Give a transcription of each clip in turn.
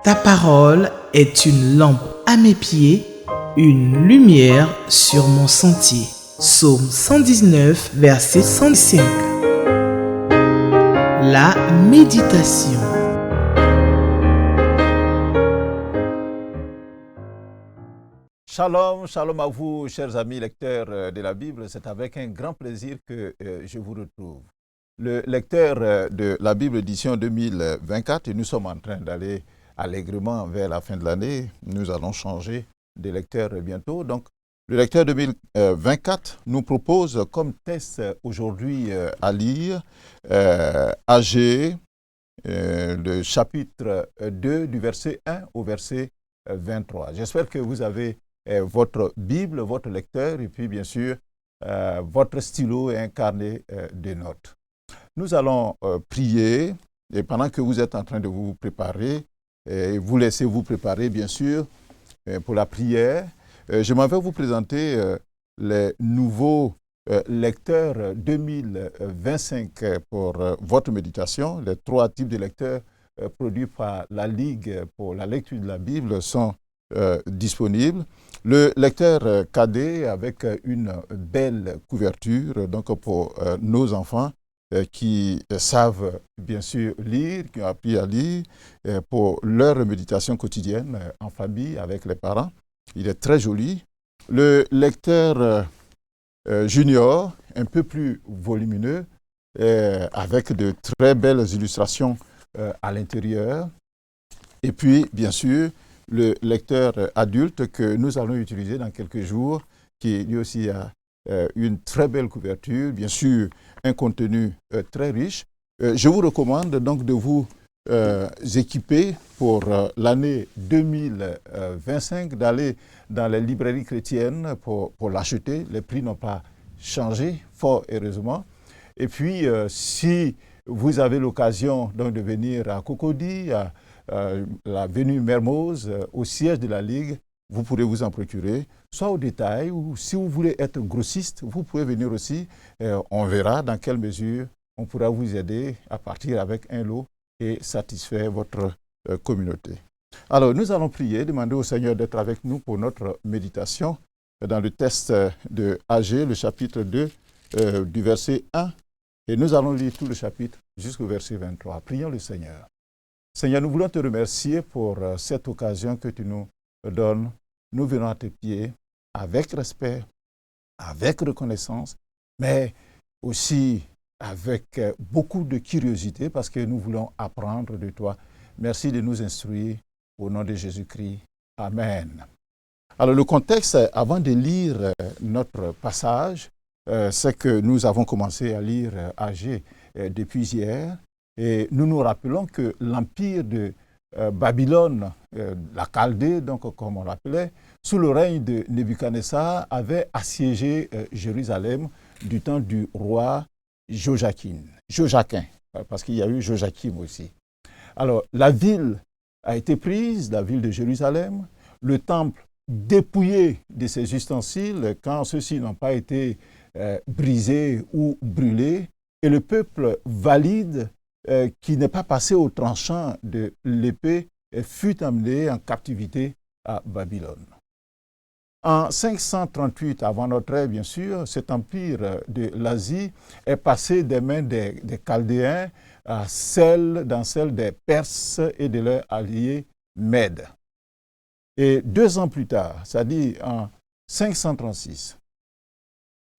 Ta parole est une lampe à mes pieds, une lumière sur mon sentier. Psaume 119, verset 105. La méditation. Shalom, shalom à vous, chers amis lecteurs de la Bible. C'est avec un grand plaisir que je vous retrouve. Le lecteur de la Bible édition 2024, et nous sommes en train d'aller allègrement vers la fin de l'année. Nous allons changer de lecteur bientôt. Donc, le lecteur 2024 nous propose comme test aujourd'hui à lire AG, le chapitre 2 du verset 1 au verset 23. J'espère que vous avez votre Bible, votre lecteur et puis bien sûr votre stylo et un carnet de notes. Nous allons prier et pendant que vous êtes en train de vous préparer, et vous laissez vous préparer bien sûr pour la prière, je m'en vais vous présenter les nouveaux lecteurs 2025 pour votre méditation. Les 3 types de lecteurs produits par la Ligue pour la lecture de la Bible sont disponibles. Le lecteur cadet avec une belle couverture donc pour nos enfants qui savent bien sûr lire, qui ont appris à lire pour leur méditation quotidienne en famille avec les parents. Il est très joli. Le lecteur junior, un peu plus volumineux, avec de très belles illustrations à l'intérieur. Et puis, bien sûr, le lecteur adulte que nous allons utiliser dans quelques jours, qui lui aussi a une très belle couverture, bien sûr, un contenu très riche. Je vous recommande donc de vous équiper pour l'année 2025, d'aller dans les librairies chrétiennes pour l'acheter. Les prix n'ont pas changé, fort heureusement. Et puis, si vous avez l'occasion donc de venir à Cocody, à l'avenue Mermoz, au siège de la Ligue, vous pourrez vous en procurer, soit au détail, ou si vous voulez être grossiste, vous pouvez venir aussi. On verra dans quelle mesure on pourra vous aider à partir avec un lot et satisfaire votre communauté. Alors, nous allons prier, demander au Seigneur d'être avec nous pour notre méditation dans le texte de AG, le chapitre 2, du verset 1. Et nous allons lire tout le chapitre jusqu'au verset 23. Prions le Seigneur. Seigneur, nous voulons te remercier pour cette occasion que tu nous donnes. Nous venons à tes pieds avec respect, avec reconnaissance, mais aussi avec beaucoup de curiosité parce que nous voulons apprendre de toi. Merci de nous instruire au nom de Jésus-Christ. Amen. Alors le contexte, avant de lire notre passage, c'est que nous avons commencé à lire AG depuis hier et nous nous rappelons que l'empire de Babylone, la Chaldée, donc comme on l'appelait, sous le règne de Nebuchadnezzar, avait assiégé Jérusalem du temps du roi Joachim, parce qu'il y a eu Joachim aussi. Alors, la ville a été prise, la ville de Jérusalem, le temple dépouillé de ses ustensiles quand ceux-ci n'ont pas été brisés ou brûlés, et le peuple valide qui n'est pas passé au tranchant de l'épée fut amené en captivité à Babylone. En 538 avant notre ère, bien sûr, cet empire de l'Asie est passé des mains des Chaldéens dans celle des Perses et de leurs alliés Mèdes. Et 2 ans plus tard, c'est-à-dire en 536,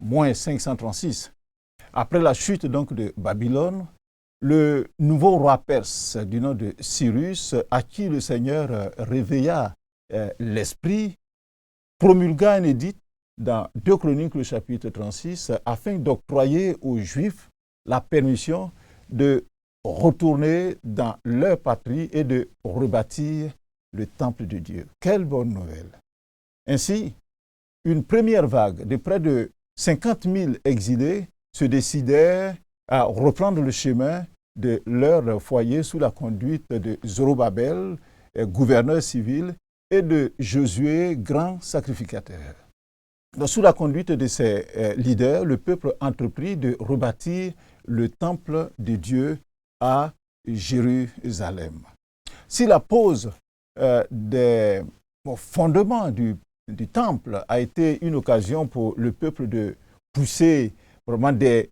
moins 536, après la chute donc de Babylone, le nouveau roi perse du nom de Cyrus, à qui le Seigneur réveilla l'esprit, promulgua un édit dans 2 Chroniques, le chapitre 36, afin d'octroyer aux Juifs la permission de retourner dans leur patrie et de rebâtir le temple de Dieu. Quelle bonne nouvelle! Ainsi, une première vague de près de 50 000 exilés se décidèrent à reprendre le chemin de leur foyer sous la conduite de Zorobabel, gouverneur civil, et de Josué, grand sacrificateur. Donc, sous la conduite de ces leaders, le peuple entreprit de rebâtir le temple de Dieu à Jérusalem. Si la pause des fondements du temple a été une occasion pour le peuple de pousser vraiment des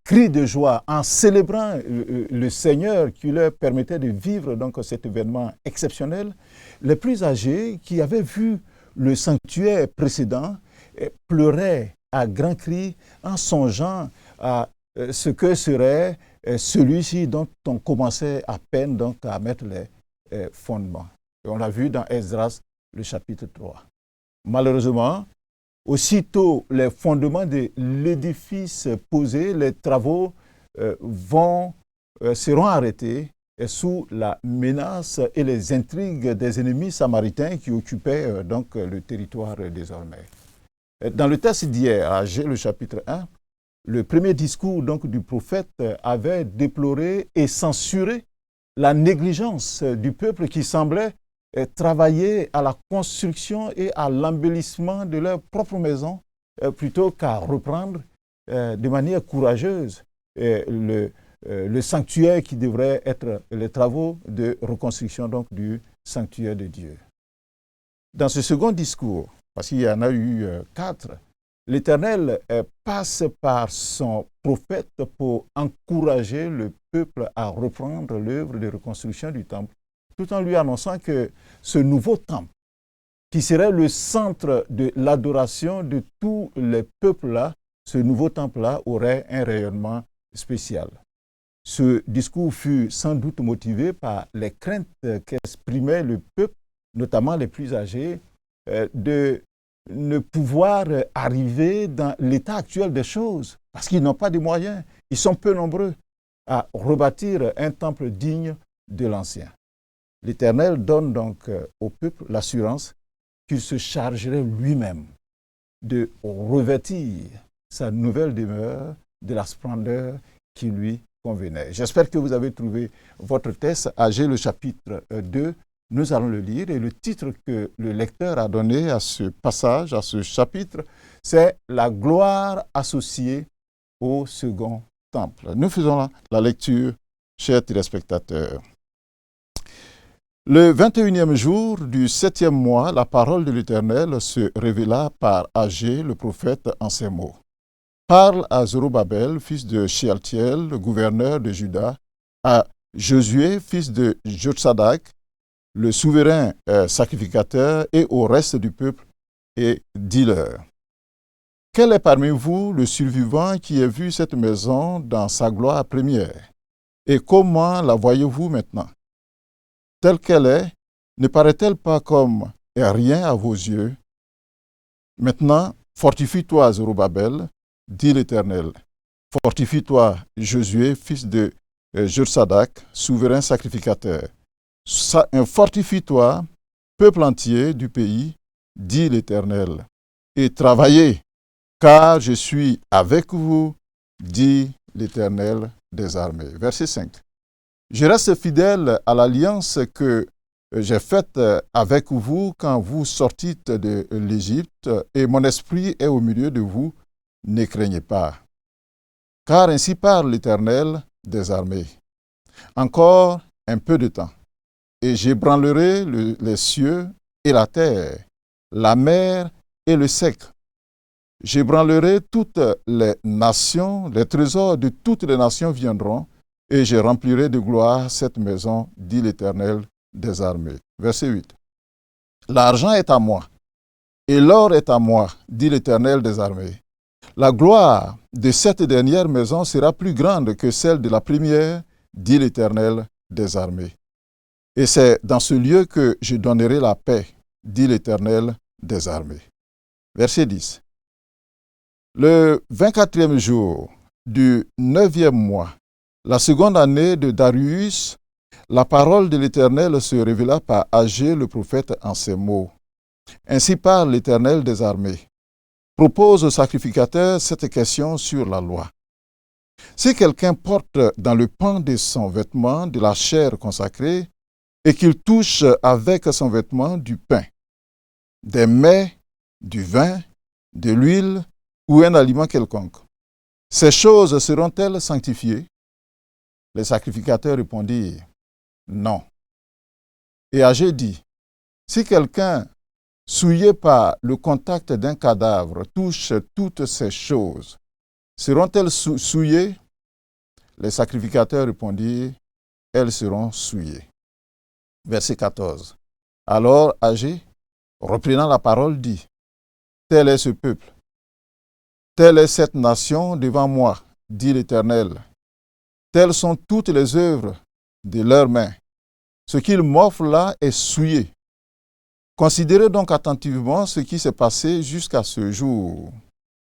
cris de joie en célébrant le Seigneur qui leur permettait de vivre donc cet événement exceptionnel. Les plus âgés qui avaient vu le sanctuaire précédent pleuraient à grands cris en songeant à ce que serait celui-ci dont on commençait à peine donc à mettre les fondements. Et on l'a vu dans Esdras, le chapitre 3. Malheureusement, aussitôt les fondements de l'édifice posés, les travaux seront arrêtés sous la menace et les intrigues des ennemis samaritains qui occupaient donc le territoire désormais. Dans le texte d'hier, à Agé, le chapitre 1, le premier discours donc, du prophète avait déploré et censuré la négligence du peuple qui semblait travailler à la construction et à l'embellissement de leur propre maison plutôt qu'à reprendre de manière courageuse le sanctuaire qui devrait être les travaux de reconstruction donc, du sanctuaire de Dieu. Dans ce second discours, parce qu'il y en a eu 4, l'Éternel passe par son prophète pour encourager le peuple à reprendre l'œuvre de reconstruction du temple, tout en lui annonçant que ce nouveau temple, qui serait le centre de l'adoration de tous les peuples-là, ce nouveau temple-là aurait un rayonnement spécial. Ce discours fut sans doute motivé par les craintes qu'exprimait le peuple, notamment les plus âgés, de ne pouvoir arriver dans l'état actuel des choses, parce qu'ils n'ont pas de moyens, ils sont peu nombreux à rebâtir un temple digne de l'ancien. L'Éternel donne donc au peuple l'assurance qu'il se chargerait lui-même de revêtir sa nouvelle demeure de la splendeur qui lui convenait. J'espère que vous avez trouvé votre texte, Agé, le chapitre 2. Nous allons le lire et le titre que le lecteur a donné à ce passage, à ce chapitre, c'est « La gloire associée au second temple ». Nous faisons la lecture, chers téléspectateurs. Le 21e jour du 7e mois, la parole de l'Éternel se révéla par Agé, le prophète, en ces mots. Parle à Zorobabel, fils de Shealtiel, le gouverneur de Juda, à Josué, fils de Jotsadak, le souverain sacrificateur, et au reste du peuple, et dis-leur. Quel est parmi vous le survivant qui ait vu cette maison dans sa gloire première? Et comment la voyez-vous maintenant? Telle qu'elle est, ne paraît-elle pas comme rien à vos yeux? Maintenant, fortifie-toi, Zorobabel, dit l'Éternel. Fortifie-toi, Josué, fils de Jotsadak, souverain sacrificateur. Fortifie-toi, peuple entier du pays, dit l'Éternel, et travaillez, car je suis avec vous, dit l'Éternel des armées. Verset 5. Je reste fidèle à l'alliance que j'ai faite avec vous quand vous sortîtes de l'Égypte, et mon esprit est au milieu de vous, ne craignez pas. Car ainsi parle l'Éternel des armées. Encore un peu de temps, et j'ébranlerai les cieux et la terre, la mer et le sec. J'ébranlerai toutes les nations, les trésors de toutes les nations viendront, et je remplirai de gloire cette maison, dit l'Éternel des armées. Verset 8. L'argent est à moi, et l'or est à moi, dit l'Éternel des armées. La gloire de cette dernière maison sera plus grande que celle de la première, dit l'Éternel des armées. Et c'est dans ce lieu que je donnerai la paix, dit l'Éternel des armées. Verset 10. Le 24e jour du 9e mois, la seconde année de Darius, la parole de l'Éternel se révéla par Agé le prophète en ces mots. Ainsi parle l'Éternel des armées. Propose au sacrificateur cette question sur la loi. Si quelqu'un porte dans le pan de son vêtement de la chair consacrée et qu'il touche avec son vêtement du pain, des mets, du vin, de l'huile ou un aliment quelconque, ces choses seront-elles sanctifiées? Les sacrificateurs répondirent, non. Et Agé dit, Si quelqu'un, souillé par le contact d'un cadavre, touche toutes ces choses, seront-elles souillées? Les sacrificateurs répondirent, elles seront souillées. Verset 14. Alors Agé, reprenant la parole, dit, tel est ce peuple, telle est cette nation devant moi, dit l'Éternel. Telles sont toutes les œuvres de leurs mains. Ce qu'ils m'offrent là est souillé. Considérez donc attentivement ce qui s'est passé jusqu'à ce jour,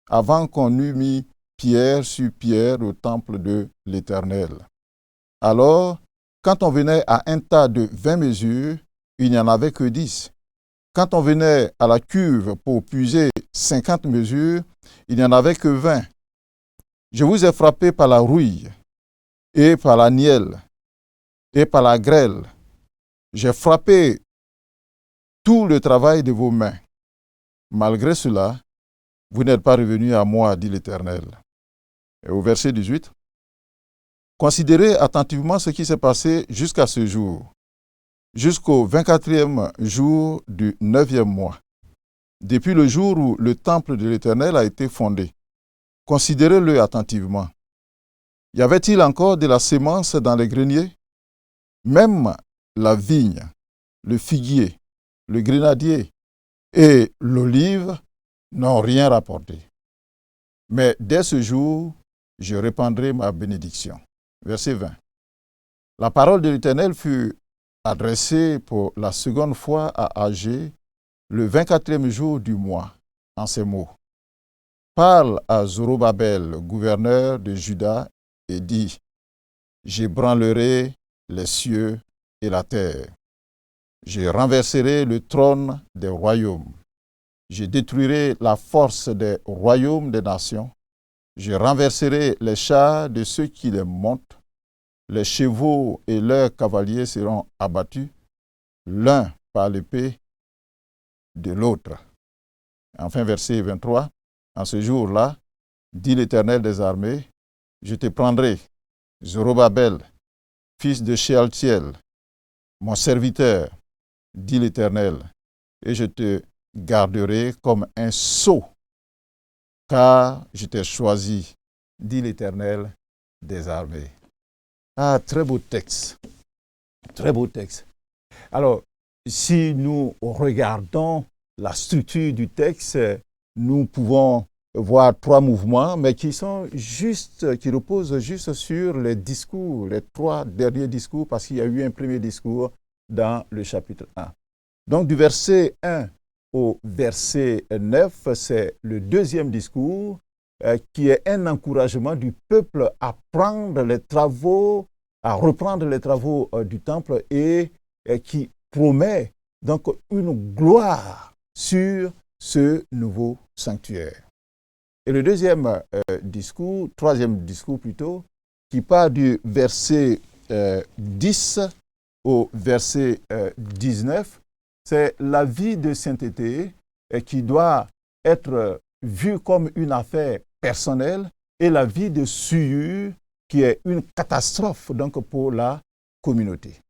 avant qu'on eût mis pierre sur pierre au temple de l'Éternel. Alors, quand on venait à un tas de 20 mesures, il n'y en avait que 10. Quand on venait à la cuve pour puiser 50 mesures, il n'y en avait que 20. Je vous ai frappé par la rouille, et par la nielle, et par la grêle. J'ai frappé tout le travail de vos mains. Malgré cela, vous n'êtes pas revenus à moi, dit l'Éternel. Et au verset 18, considérez attentivement ce qui s'est passé jusqu'à ce jour, jusqu'au 24e jour du 9e mois, depuis le jour où le temple de l'Éternel a été fondé. Considérez-le attentivement. Y avait-il encore de la sémence dans les greniers? Même la vigne, le figuier, le grenadier et l'olive n'ont rien rapporté. Mais dès ce jour, je répandrai ma bénédiction. Verset 20. La parole de l'Éternel fut adressée pour la seconde fois à Agé le 24e jour du mois, en ces mots. Parle à Zorobabel, gouverneur de Juda, et dit, j'ébranlerai les cieux et la terre. Je renverserai le trône des royaumes. Je détruirai la force des royaumes des nations. Je renverserai les chars de ceux qui les montent. Les chevaux et leurs cavaliers seront abattus, l'un par l'épée de l'autre. Enfin, verset 23. En ce jour-là, dit l'Éternel des armées, je te prendrai, Zorobabel, fils de Shealtiel, mon serviteur, dit l'Éternel, et je te garderai comme un sceau, car je t'ai choisi, dit l'Éternel des armées. Ah, très beau texte. Très beau texte. Alors, si nous regardons la structure du texte, nous pouvons voir trois mouvements, mais qui reposent juste sur les discours, les trois derniers discours, parce qu'il y a eu un premier discours dans le chapitre 1. Donc, du verset 1 au verset 9, c'est le deuxième discours qui est un encouragement du peuple à reprendre les travaux du temple et qui promet donc une gloire sur ce nouveau sanctuaire. Et le troisième discours plutôt, qui part du verset 10 au verset 19, c'est la vie de sainteté qui doit être vue comme une affaire personnelle et la vie de souillure qui est une catastrophe donc pour la communauté.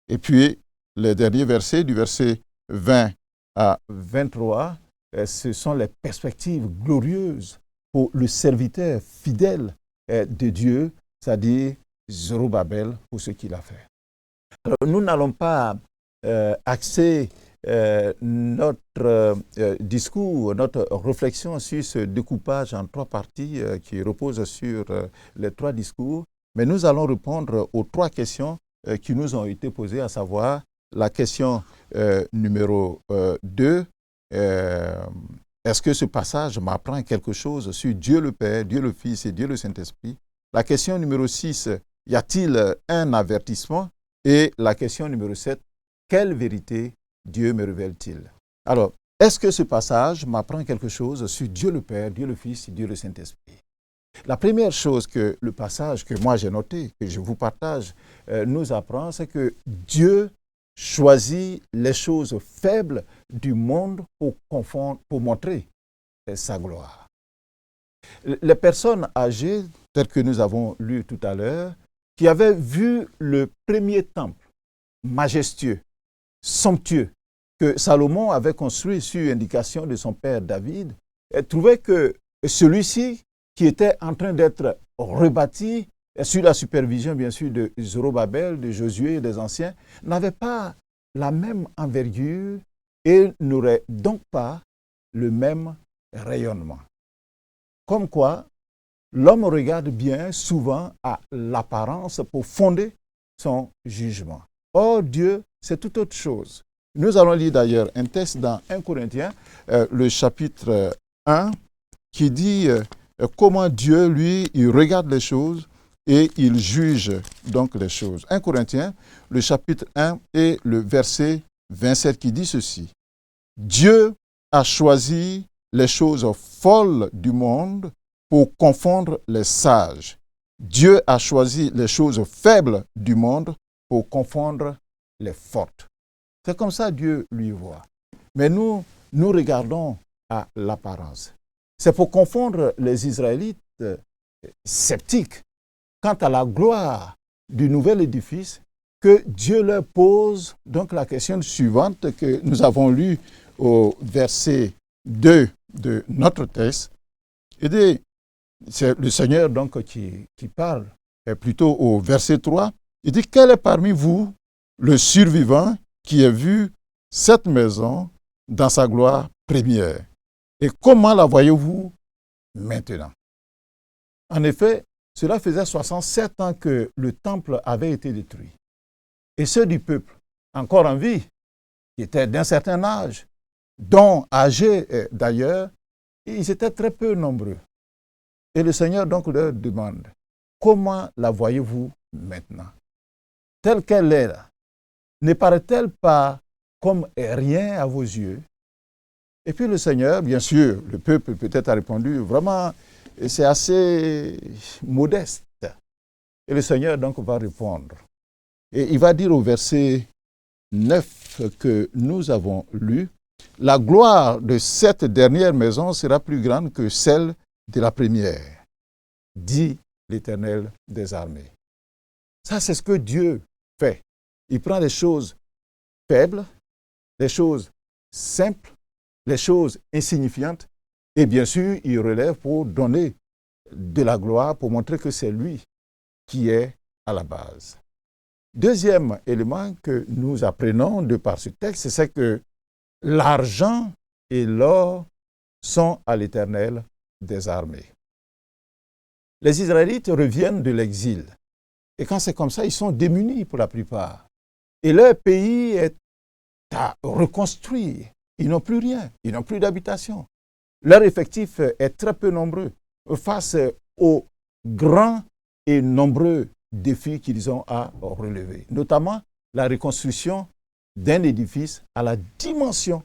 Et puis, les derniers versets, du verset 20 à 23, ce sont les perspectives glorieuses pour le serviteur fidèle de Dieu, c'est-à-dire Zorobabel, pour ce qu'il a fait. Alors, nous n'allons pas axer notre discours, notre réflexion sur ce découpage en trois parties qui repose sur les trois discours, mais nous allons répondre aux trois questions qui nous ont été posées, à savoir la question numéro 2, est-ce que ce passage m'apprend quelque chose sur Dieu le Père, Dieu le Fils et Dieu le Saint-Esprit? La question numéro 6, y a-t-il un avertissement? Et la question numéro 7, quelle vérité Dieu me révèle-t-il? Alors, est-ce que ce passage m'apprend quelque chose sur Dieu le Père, Dieu le Fils et Dieu le Saint-Esprit? La première chose que le passage que moi j'ai noté, que je vous partage, nous apprend, c'est que Dieu choisit les choses faibles du monde pour montrer sa gloire. Les personnes âgées, telles que nous avons lu tout à l'heure, qui avaient vu le premier temple, majestueux, somptueux, que Salomon avait construit sur indication de son père David, trouvait que celui-ci, qui était en train d'être rebâti, sur la supervision bien sûr de Zorobabel, de Josué et des anciens, n'avait pas la même envergure et n'aurait donc pas le même rayonnement. Comme quoi, l'homme regarde bien souvent à l'apparence pour fonder son jugement. Or, Dieu, c'est tout autre chose. Nous allons lire d'ailleurs un texte dans 1 Corinthiens, le chapitre 1, qui dit comment Dieu, lui, il regarde les choses et il juge donc les choses. 1 Corinthiens, le chapitre 1 et le verset 27 qui dit ceci. Dieu a choisi les choses folles du monde pour confondre les sages. Dieu a choisi les choses faibles du monde pour confondre les fortes. C'est comme ça Dieu lui voit. Mais nous regardons à l'apparence. C'est pour confondre les Israélites sceptiques quant à la gloire du nouvel édifice que Dieu leur pose donc la question suivante que nous avons lue au verset 2 de notre texte. Et c'est le Seigneur donc qui parle, et plutôt au verset 3. Il dit, quel est parmi vous le survivant qui a vu cette maison dans sa gloire première? Et comment la voyez-vous maintenant? En effet, cela faisait 67 ans que le temple avait été détruit. Et ceux du peuple, encore en vie, qui étaient d'un certain âge, dont âgés d'ailleurs, ils étaient très peu nombreux. Et le Seigneur donc leur demande, comment la voyez-vous maintenant? Telle qu'elle est là, ne paraît-elle pas comme rien à vos yeux? Et puis le Seigneur, bien sûr, le peuple peut-être a répondu, vraiment, c'est assez modeste. Et le Seigneur donc va répondre. Et il va dire au verset 9 que nous avons lu, la gloire de cette dernière maison sera plus grande que celle de la première, dit l'Éternel des armées. Ça, c'est ce que Dieu fait. Il prend les choses faibles, les choses simples, les choses insignifiantes, et bien sûr, il relève pour donner de la gloire, pour montrer que c'est lui qui est à la base. Deuxième élément que nous apprenons de par ce texte, c'est que l'argent et l'or sont à l'Éternel des armées. Les Israélites reviennent de l'exil. Et quand c'est comme ça, ils sont démunis pour la plupart. Et leur pays est à reconstruire. Ils n'ont plus rien, ils n'ont plus d'habitation. Leur effectif est très peu nombreux face aux grands et nombreux défis qu'ils ont à relever. Notamment la reconstruction d'un édifice à la dimension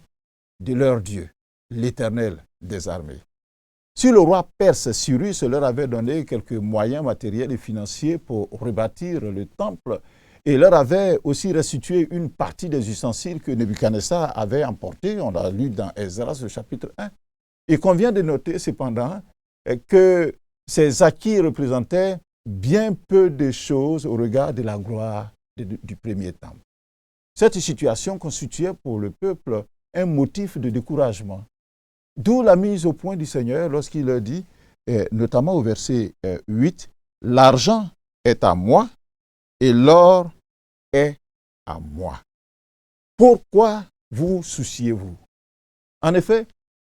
de leur Dieu, l'Éternel des armées. Si le roi perse Cyrus leur avait donné quelques moyens matériels et financiers pour rebâtir le temple et leur avait aussi restitué une partie des ustensiles que Nebuchadnezzar avait emportés, on l'a lu dans Esdras, le chapitre 1. Il convient de noter cependant que ces acquis représentaient bien peu de choses au regard de la gloire du premier temple. Cette situation constituait pour le peuple un motif de découragement. D'où la mise au point du Seigneur lorsqu'il leur dit, notamment au verset 8, « L'argent est à moi et l'or est à moi. Pourquoi vous souciez-vous » En effet,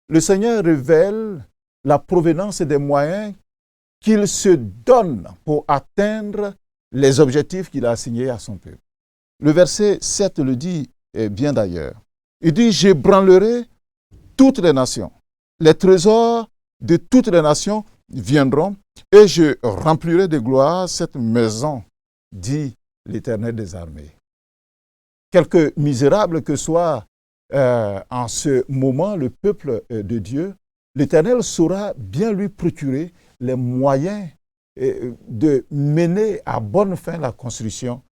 le Seigneur révèle la provenance des moyens qu'il se donne pour atteindre les objectifs qu'il a assignés à son peuple. Le verset 7 le dit bien d'ailleurs. Il dit, « J'ébranlerai toutes les nations. Les trésors de toutes les nations viendront et je remplirai de gloire cette maison, dit l'Éternel des armées. » Quelque misérable que soit en ce moment le peuple de Dieu, l'Éternel saura bien lui procurer les moyens de mener à bonne fin la construction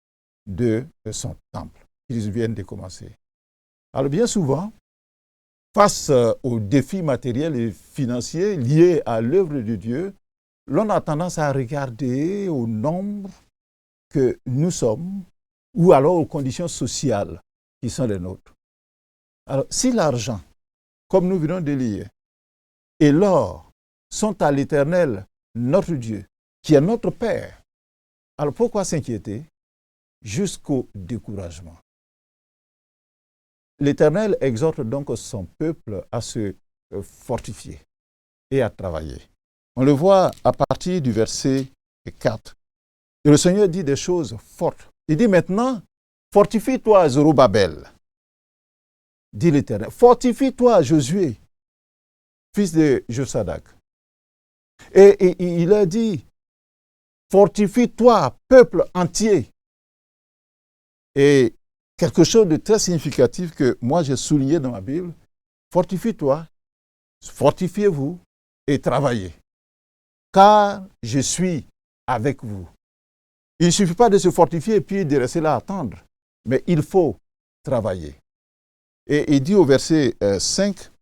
de son temple qu'ils viennent de commencer. Alors bien souvent, face aux défis matériels et financiers liés à l'œuvre de Dieu, l'on a tendance à regarder au nombre que nous sommes ou alors aux conditions sociales qui sont les nôtres. Alors, si l'argent, comme nous venons de lire, et l'or sont à l'Éternel, notre Dieu, qui est notre Père, alors pourquoi s'inquiéter jusqu'au découragement? L'Éternel exhorte donc son peuple à se fortifier et à travailler. On le voit à partir du verset 4. Et le Seigneur dit des choses fortes. Il dit maintenant, fortifie-toi, Zorobabel, dit l'Éternel. Fortifie-toi, Josué, fils de Josadak. Et il a dit, fortifie-toi, peuple entier. Et quelque chose de très significatif que moi j'ai souligné dans ma Bible, fortifie-toi, fortifiez-vous et travaillez, car je suis avec vous. Il ne suffit pas de se fortifier et puis de rester là à attendre, mais il faut travailler. Et il dit au verset 5,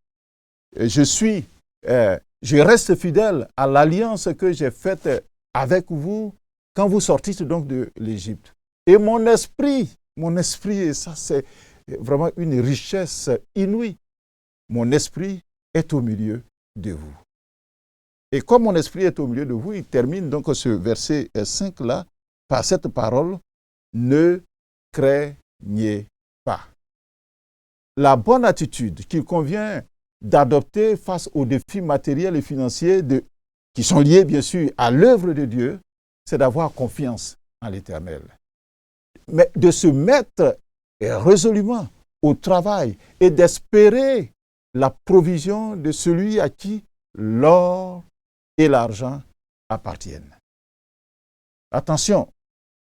je reste fidèle à l'alliance que j'ai faite avec vous quand vous sortîtes donc de l'Égypte. Et mon esprit, et ça c'est vraiment une richesse inouïe, mon esprit est au milieu de vous. Et comme mon esprit est au milieu de vous, il termine donc ce verset 5-là par cette parole, ne craignez pas. La bonne attitude qu'il convient d'adopter face aux défis matériels et financiers qui sont liés bien sûr à l'œuvre de Dieu, c'est d'avoir confiance en l'Éternel. Mais de se mettre résolument au travail et d'espérer la provision de celui à qui l'or et l'argent appartiennent. Attention,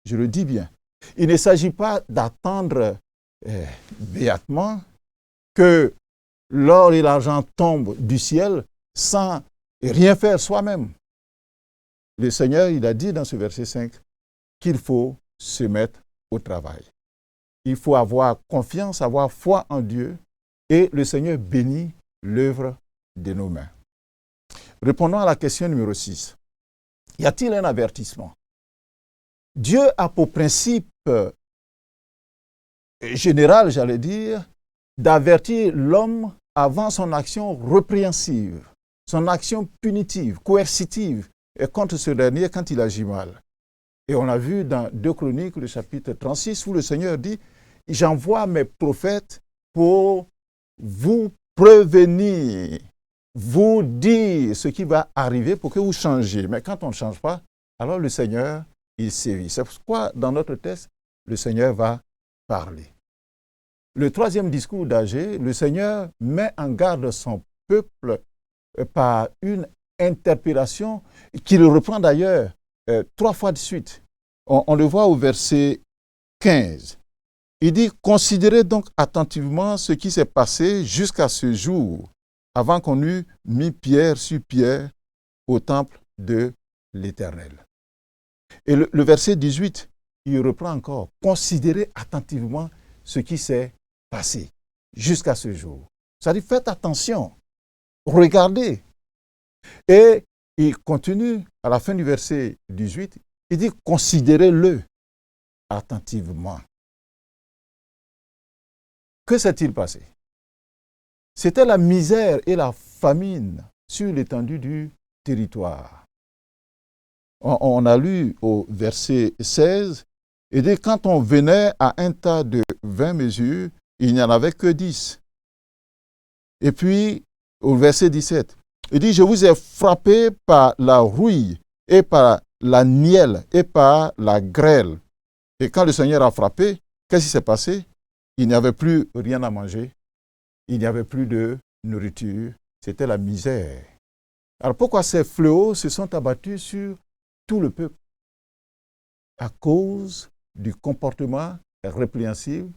je le dis bien, il ne s'agit pas d'attendre béatement que l'or et l'argent tombent du ciel sans rien faire soi-même. Le Seigneur, il a dit dans ce verset 5 qu'il faut se mettre au travail. Il faut avoir confiance, avoir foi en Dieu et le Seigneur bénit l'œuvre de nos mains. Répondons à la question numéro 6. Y a-t-il un avertissement? Dieu a pour principe général, j'allais dire, d'avertir l'homme avant son action répréhensive, son action punitive, coercitive, et contre ce dernier quand il agit mal. Et on l'a vu dans 2 Chroniques, le chapitre 36, où le Seigneur dit « J'envoie mes prophètes pour vous prévenir, vous dire ce qui va arriver pour que vous changiez. » Mais quand on ne change pas, alors le Seigneur, il sévit. C'est pourquoi dans notre texte, le Seigneur va parler. Le 3e discours d'Agé, le Seigneur met en garde son peuple par une interpellation qu'il reprend d'ailleurs 3 fois de suite. On le voit au verset 15. Il dit « Considérez donc attentivement ce qui s'est passé jusqu'à ce jour, avant qu'on eût mis pierre sur pierre au temple de l'Éternel. » Et le verset 18, il reprend encore « Considérez attentivement ce qui s'est passé jusqu'à ce jour. » Ça dit « Faites attention, regardez. » Et il continue à la fin du verset 18, il dit « Considérez-le attentivement. » Que s'est-il passé? C'était la misère et la famine sur l'étendue du territoire. On a lu au verset 16, et dit quand on venait à un tas de 20 mesures, il n'y en avait que 10. Et puis, au verset 17, il dit, je vous ai frappé par la rouille et par la nielle et par la grêle. Et quand le Seigneur a frappé, qu'est-ce qui s'est passé? Il n'y avait plus rien à manger. Il n'y avait plus de nourriture. C'était la misère. Alors pourquoi ces fléaux se sont abattus sur tout le peuple? À cause du comportement répréhensible,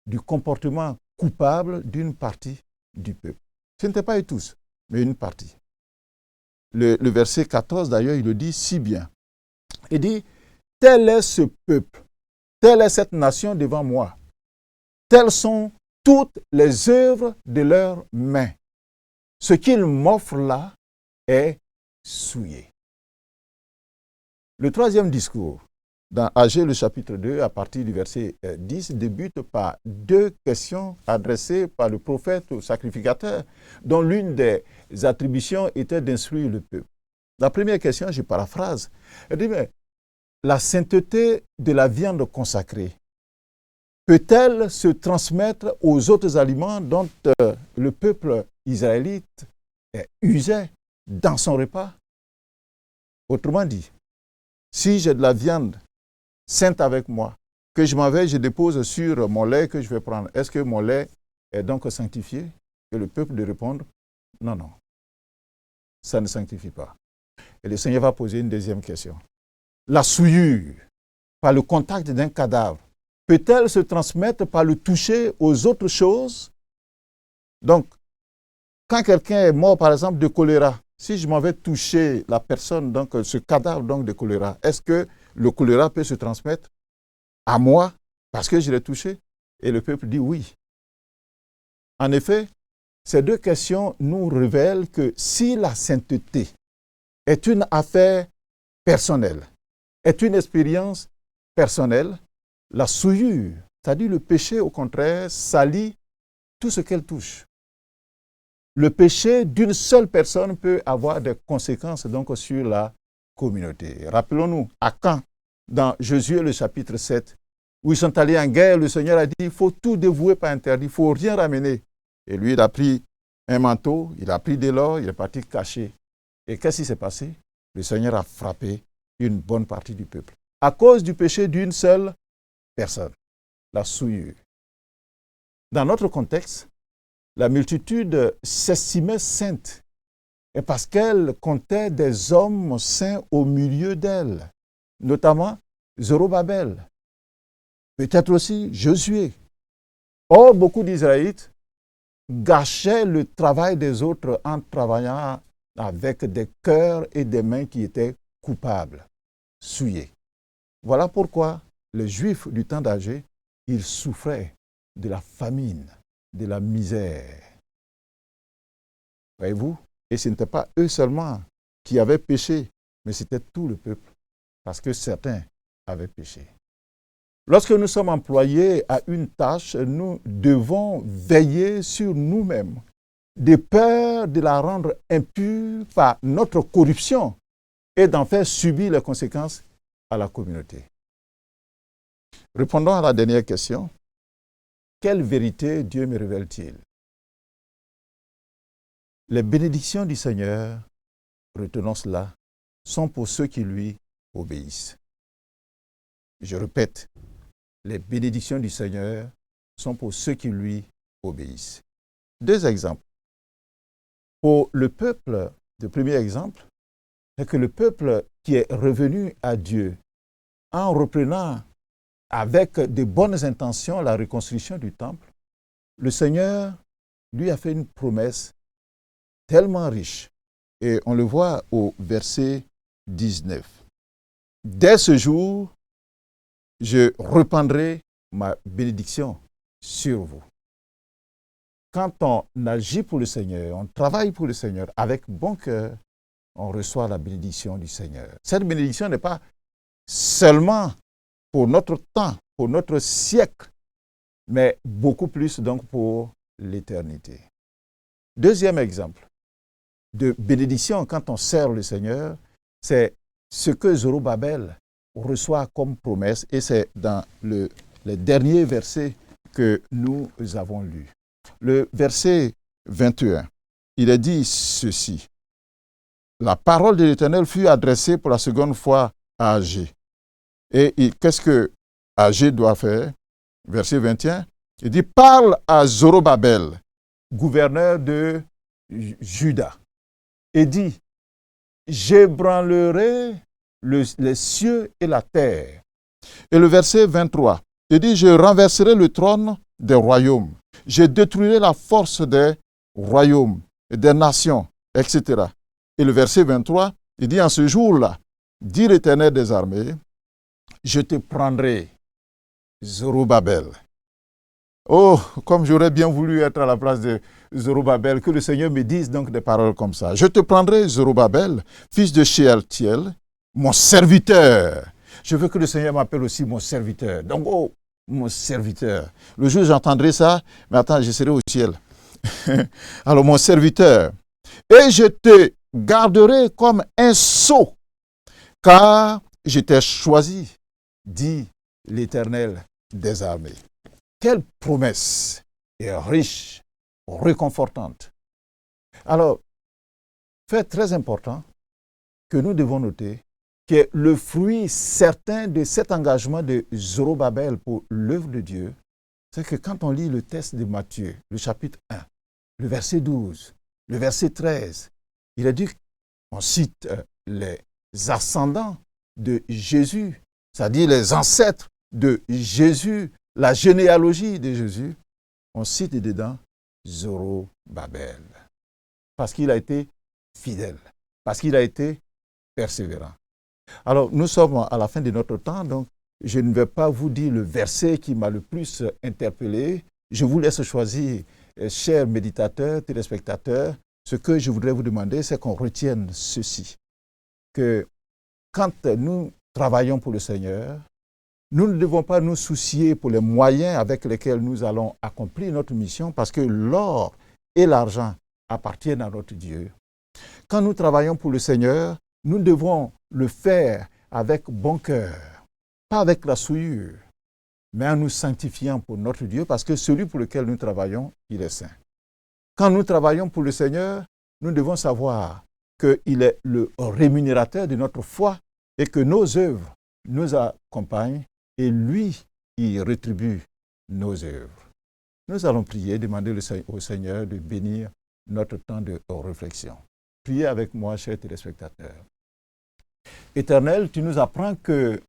du comportement coupable d'une partie du peuple. Ce n'était pas eux tous, mais une partie. Le verset 14, d'ailleurs, il le dit si bien. Il dit, tel est ce peuple, telle est cette nation devant moi. Telles sont toutes les œuvres de leurs mains. Ce qu'ils m'offrent là est souillé. Le 3e discours, dans Agé, le chapitre 2, à partir du verset 10, débute par deux questions adressées par le prophète au sacrificateur, dont l'une des attributions était d'instruire le peuple. La première question, je paraphrase, elle dit, mais la sainteté de la viande consacrée peut-elle se transmettre aux autres aliments dont le peuple israélite usait dans son repas? Autrement dit, si j'ai de la viande sainte avec moi, que je m'en vais, je dépose sur mon lait que je vais prendre, est-ce que mon lait est donc sanctifié? Et le peuple de répondre, non, non, ça ne sanctifie pas. Et le Seigneur va poser une deuxième question. La souillure, par le contact d'un cadavre, peut-elle se transmettre par le toucher aux autres choses? Donc, quand quelqu'un est mort, par exemple, de choléra, si je m'en vais toucher la personne, donc ce cadavre donc, de choléra, est-ce que le choléra peut se transmettre à moi parce que je l'ai touché? Et le peuple dit oui. En effet, ces deux questions nous révèlent que si la sainteté est une affaire personnelle, est une expérience personnelle, la souillure, c'est-à-dire le péché, au contraire, salit tout ce qu'elle touche. Le péché d'une seule personne peut avoir des conséquences donc sur la communauté. Rappelons-nous, à Caen, dans Josué le chapitre 7, où ils sont allés en guerre, le Seigneur a dit, il faut tout dévouer par interdit, il ne faut rien ramener. Et lui, il a pris un manteau, il a pris de l'or, il est parti cacher. Et qu'est-ce qui s'est passé? Le Seigneur a frappé une bonne partie du peuple. À cause du péché d'une seule personne, la souillure. Dans notre contexte, la multitude s'estimait sainte et parce qu'elle comptait des hommes saints au milieu d'elle, notamment Zorobabel, peut-être aussi Josué. Or, beaucoup d'Israélites gâchaient le travail des autres en travaillant avec des cœurs et des mains qui étaient coupables, souillés. Voilà pourquoi les Juifs du temps d'Agé, ils souffraient de la famine, de la misère. Voyez-vous? Et ce n'était pas eux seulement qui avaient péché, mais c'était tout le peuple, parce que certains avaient péché. Lorsque nous sommes employés à une tâche, nous devons veiller sur nous-mêmes, de peur de la rendre impure par notre corruption et d'en faire subir les conséquences à la communauté. Répondons à la dernière question. Quelle vérité Dieu me révèle-t-il? Les bénédictions du Seigneur, retenons cela, sont pour ceux qui lui obéissent. Je répète, les bénédictions du Seigneur sont pour ceux qui lui obéissent. Deux exemples. Pour le peuple, le premier exemple, c'est que le peuple qui est revenu à Dieu en reprenant avec de bonnes intentions la reconstruction du temple, le Seigneur lui a fait une promesse tellement riche. Et on le voit au verset 19. Dès ce jour, je répandrai ma bénédiction sur vous. Quand on agit pour le Seigneur, on travaille pour le Seigneur avec bon cœur, on reçoit la bénédiction du Seigneur. Cette bénédiction n'est pas seulement pour notre temps, pour notre siècle, mais beaucoup plus donc pour l'éternité. Deuxième exemple de bénédiction quand on sert le Seigneur, c'est ce que Zorobabel reçoit comme promesse, et c'est dans les derniers versets que nous avons lus. Le verset 21, il est dit ceci. La parole de l'Éternel fut adressée pour la seconde fois à Agé. Et qu'est-ce que Agé doit faire? Verset 21, il dit, parle à Zorobabel, gouverneur de Juda, et dit, j'ébranlerai les cieux et la terre. Et le verset 23, il dit, je renverserai le trône des royaumes, je détruirai la force des royaumes, des nations, etc. Et le verset 23, il dit, en ce jour-là, dit l'Éternel des armées, je te prendrai, Zorobabel. Oh, comme j'aurais bien voulu être à la place de Zorobabel, que le Seigneur me dise donc des paroles comme ça. Je te prendrai, Zorobabel, fils de Shealtiel, mon serviteur, Je veux que le Seigneur m'appelle aussi mon serviteur. Donc, oh, mon serviteur. Le jour où j'entendrai ça, mais attends, je serai au ciel. Alors, mon serviteur. Et je te garderai comme un sceau, car je t'ai choisi, dit l'Éternel des armées. Quelle promesse est riche, réconfortante. Alors, fait très important que nous devons noter que le fruit certain de cet engagement de Zorobabel pour l'œuvre de Dieu, c'est que quand on lit le texte de Matthieu, le chapitre 1, le verset 12, le verset 13, il est dit, on cite les ascendants de Jésus, c'est-à-dire les ancêtres de Jésus, la généalogie de Jésus, on cite dedans Zorobabel. Parce qu'il a été fidèle, parce qu'il a été persévérant. Alors, nous sommes à la fin de notre temps, donc je ne vais pas vous dire le verset qui m'a le plus interpellé. Je vous laisse choisir, chers méditateurs, téléspectateurs. Ce que je voudrais vous demander, c'est qu'on retienne ceci, que quand nous travaillons pour le Seigneur, nous ne devons pas nous soucier pour les moyens avec lesquels nous allons accomplir notre mission, parce que l'or et l'argent appartiennent à notre Dieu. Quand nous travaillons pour le Seigneur, nous devons le faire avec bon cœur, pas avec la souillure, mais en nous sanctifiant pour notre Dieu, parce que celui pour lequel nous travaillons, il est saint. Quand nous travaillons pour le Seigneur, nous devons savoir qu'il est le rémunérateur de notre foi et que nos œuvres nous accompagnent et lui, il rétribue nos œuvres. Nous allons prier, demander au Seigneur de bénir notre temps de réflexion. Priez avec moi, chers téléspectateurs. Éternel, tu nous apprends que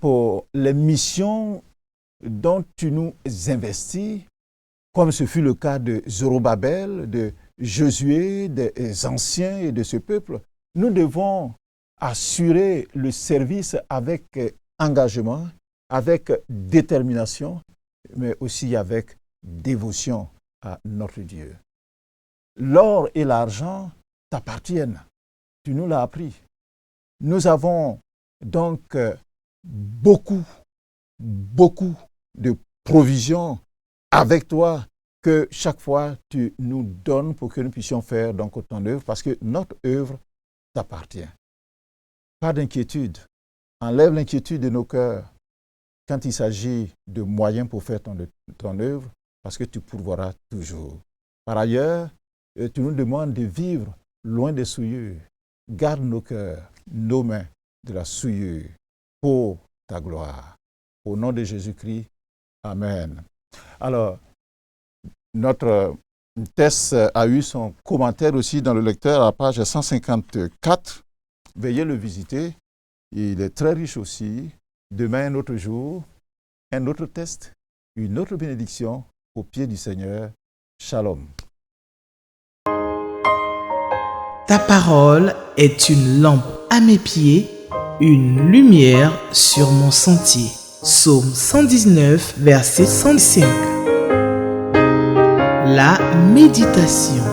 pour les missions dont tu nous investis, comme ce fut le cas de Zorobabel, de Josué, des anciens et de ce peuple, nous devons assurer le service avec engagement, avec détermination, mais aussi avec dévotion à notre Dieu. L'or et l'argent t'appartiennent. Tu nous l'as appris. Nous avons donc beaucoup de provisions avec toi que chaque fois tu nous donnes pour que nous puissions faire donc ton œuvre, parce que notre œuvre t'appartient. Pas d'inquiétude. Enlève l'inquiétude de nos cœurs quand il s'agit de moyens pour faire ton œuvre, parce que tu pourvoiras toujours. Par ailleurs, tu nous demandes de vivre loin des souillures. Garde nos cœurs, nos mains de la souillure pour ta gloire. Au nom de Jésus-Christ, Amen. Alors, notre texte a eu son commentaire aussi dans le lecteur à la page 154. Veuillez le visiter. Il est très riche aussi. Demain, un autre jour, un autre texte, une autre bénédiction au pied du Seigneur. Shalom. Ta parole est une lampe à mes pieds, une lumière sur mon sentier. Psaume 119, verset 105. La méditation.